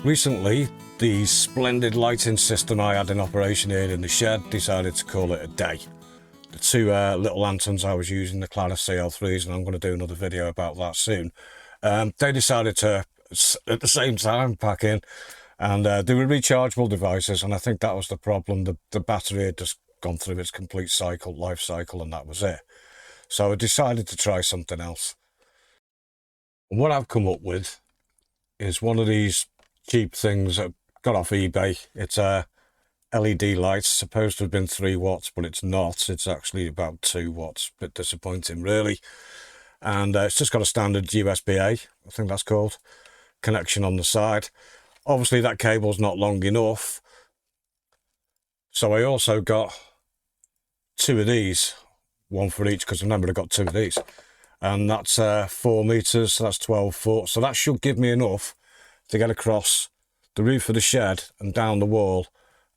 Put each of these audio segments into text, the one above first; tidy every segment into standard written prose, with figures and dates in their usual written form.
Recently, the splendid lighting system I had in operation here in the shed decided to call it a day. The two little lanterns I was using, the Klarus CL3s, and I'm going to do another video about that soon, they decided to, at the same time, pack in, and they were rechargeable devices, and I think that was the problem. The battery had just gone through its complete life cycle, and that was it. So I decided to try something else. And what I've come up with is one of these cheap things that got off eBay. It's a LED light, supposed to have been 3 watts, but it's not. It's actually about 2 watts. Bit disappointing, really. And it's just got a standard USB-A, I think that's called, connection on the side. Obviously, that cable's not long enough. So I also got 2 of these, one for each, because remember I got 2 of these. And that's 4 meters, so that's 12 foot. So that should give me enough to get across the roof of the shed and down the wall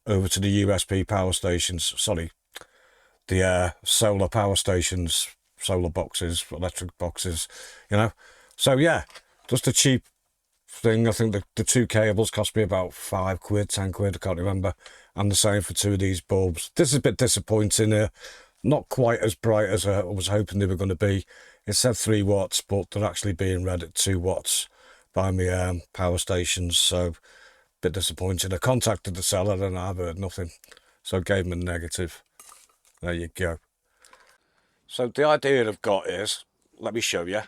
over to the USB power stations, sorry, the solar power stations, solar boxes, electric boxes, you know. So yeah, just a cheap thing. I think the 2 cables cost me about 5 quid, 10 quid, I can't remember, and the same for 2 of these bulbs. This is a bit disappointing, not quite as bright as I was hoping they were going to be. It said 3 watts, but they're actually being read at 2 watts by my power stations, so a bit disappointing. I contacted the seller and I've heard nothing, so I gave him a negative. There you go. So the idea I've got is, let me show you,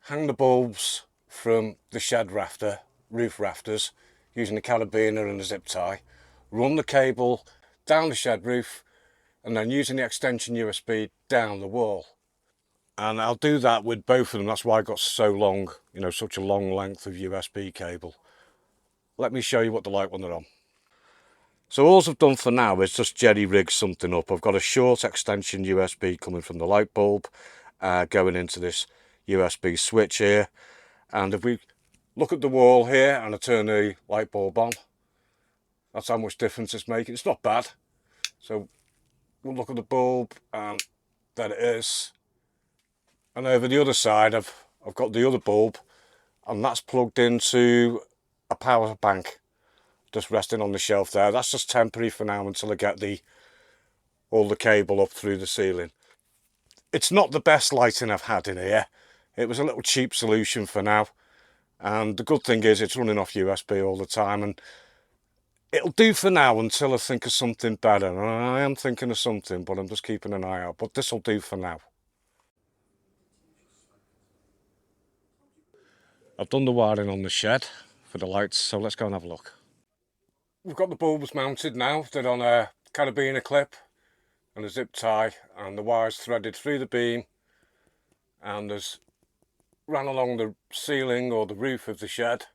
hang the bulbs from the shed rafter, roof rafters, using a carabiner and a zip tie, run the cable down the shed roof, and then using the extension USB down the wall. And I'll do that with both of them. That's why I got so long, you know, such a long length of USB cable. Let me show you what they're like when they're on. So all I've done for now is just jerry rig something up. I've got a short extension USB coming from the light bulb, going into this USB switch here. And if we look at the wall here and I turn the light bulb on, that's how much difference it's making. It's not bad. So we'll look at the bulb, and there it is. And over the other side, I've got the other bulb, and that's plugged into a power bank, just resting on the shelf there. That's just temporary for now until I get all the cable up through the ceiling. It's not the best lighting I've had in here. It was a little cheap solution for now. And the good thing is it's running off USB all the time, and it'll do for now until I think of something better. And I am thinking of something, but I'm just keeping an eye out. But this will do for now. I've done the wiring on the shed for the lights, so let's go and have a look. We've got the bulbs mounted now. They're on a carabiner clip and a zip tie, and the wires threaded through the beam, and there's ran along the ceiling or the roof of the shed,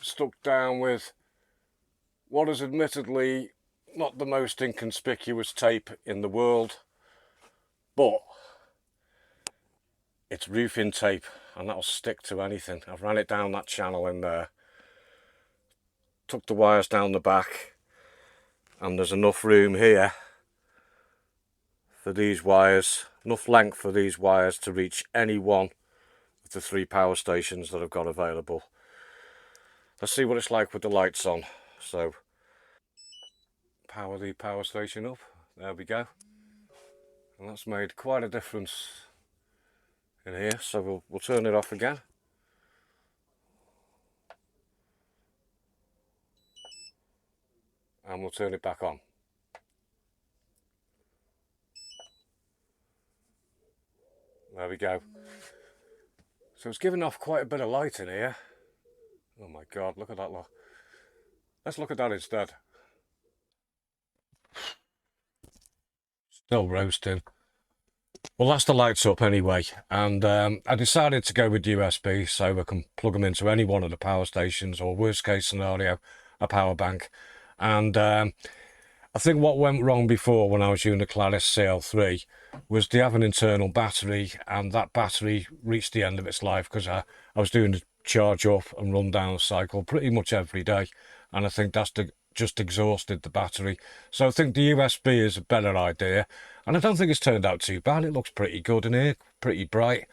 stuck down with what is admittedly not the most inconspicuous tape in the world, but it's roofing tape, and that'll stick to anything. I've ran it down that channel in there, tucked the wires down the back, and there's enough room here for these wires, enough length for these wires to reach any one of the 3 power stations that I've got available. Let's see what it's like with the lights on. So power the power station up, there we go, and that's made quite a difference in here. So we'll turn it off again, and we'll turn it back on. There we go. So it's giving off quite a bit of light in here. Oh my god, look at that lot. Let's look at that instead. Still roasting. Well, that's the lights up anyway, and I decided to go with USB so I can plug them into any one of the power stations, or worst case scenario, a power bank. And I think what went wrong before when I was using the Klarus CL3 was they have an internal battery, and that battery reached the end of its life because I was doing the charge up and run down cycle pretty much every day, and I think that's just exhausted the battery. So I think the USB is a better idea, and I don't think it's turned out too bad. It looks pretty good in here, pretty bright,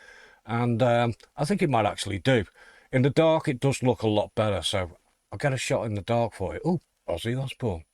and I think it might actually do. In the dark it does look a lot better, so I'll get a shot in the dark for you. Oh, Ozzy Osbourne.